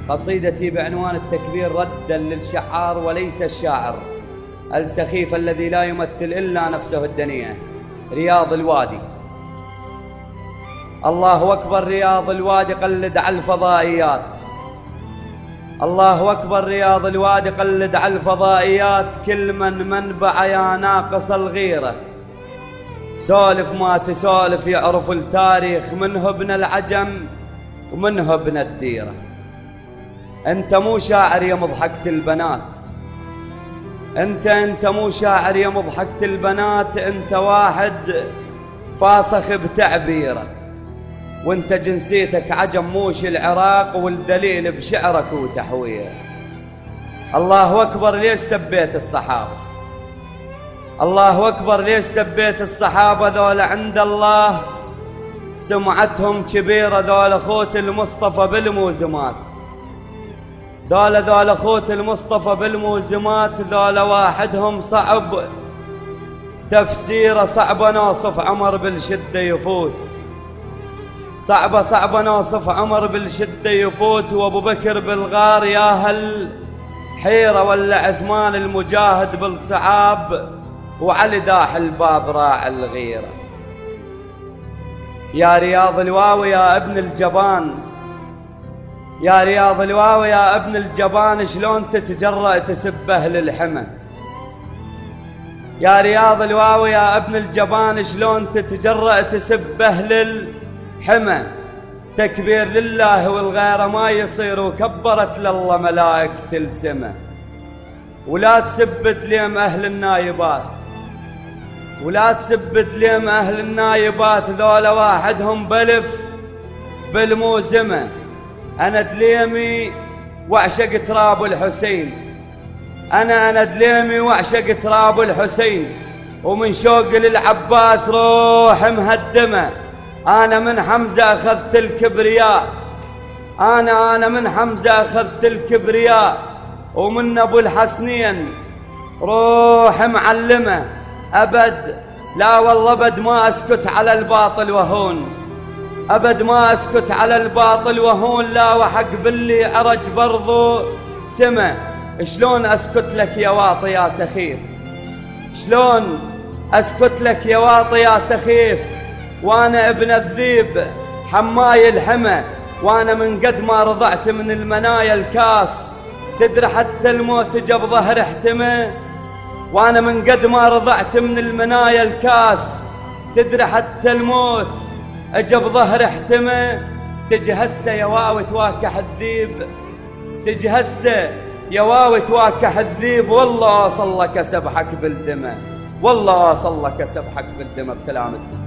قصيدتي بعنوان التكبير ردا للشعار وليس الشاعر السخيف الذي لا يمثل إلا نفسه الدنيئة. رياض الوادي. الله أكبر رياض الوادي قلد على الفضائيات. الله أكبر رياض الوادي قلد على الفضائيات. كل من منبع يا ناقص الغيرة. سولف ما تسولف يعرف التاريخ، منه ابن العجم ومنه ابن الديرة. انت مو شاعر يا مضحكة البنات، انت مو شاعر يا مضحكة البنات، انت واحد فاسخ بتعبيره، وانت جنسيتك عجم موش العراق، والدليل بشعرك وتحويره. الله أكبر ليش سبيت الصحابة؟ الله أكبر ليش سبيت الصحابة؟ ذولا عند الله سمعتهم كبيرة، ذولا خوت المصطفى بالموزمات، ذولا خوت المصطفى بالموزمات، ذولا واحدهم صعب تفسيره، صعب نوصف عمر بالشدة يفوت، صعب نوصف عمر بالشدة يفوت، وابو بكر بالغار يا هل حيرة، ولا عثمان المجاهد بالصعاب، وعلي داح الباب راعي الغيرة. يا رياض الواو يا ابن الجبان، يا رياض الواو يا ابن الجبان، شلون تتجرأ تسب أهل الحمى؟ يا رياض الواو يا ابن الجبان، شلون تتجرأ تسب أهل الحمى؟ تكبير لله والغير ما يصير، وكبرت لله ملائكة السماء. ولا تسب تليم أهل النايبات، ولا تسب تليم أهل النايبات، ذولا واحدهم بلف بالموزمة. أنا دليمي وأعشق تراب الحسين، أنا دليمي وأعشق تراب الحسين، ومن شوق للعباس روح مهدمة. أنا من حمزة أخذت الكبرياء، أنا من حمزة أخذت الكبرياء، ومن أبو الحسنين روح معلمة. أبد لا والله أبد ما أسكت على الباطل وهون، أبد ما أسكت على الباطل وهون، لا وحق باللي عرج برضو سما. شلون أسكت لك يا واطي يا سخيف؟ شلون أسكت لك يا واطي يا سخيف؟ وأنا ابن الذيب حماي الحمى، وأنا من قد ما رضعت من المنايا الكاس، تدري حتى الموت جاب ظهر احتمى. وأنا من قد ما رضعت من المنايا الكاس، تدري حتى الموت أجب ظهر احتمى. تجي هسه يا واو تواكح الذيب، تجي هسه يا واو تواكح الذيب، والله أوصل لك سبحك بالدمى، والله أوصل لك سبحك بالدمى. بسلامتكم.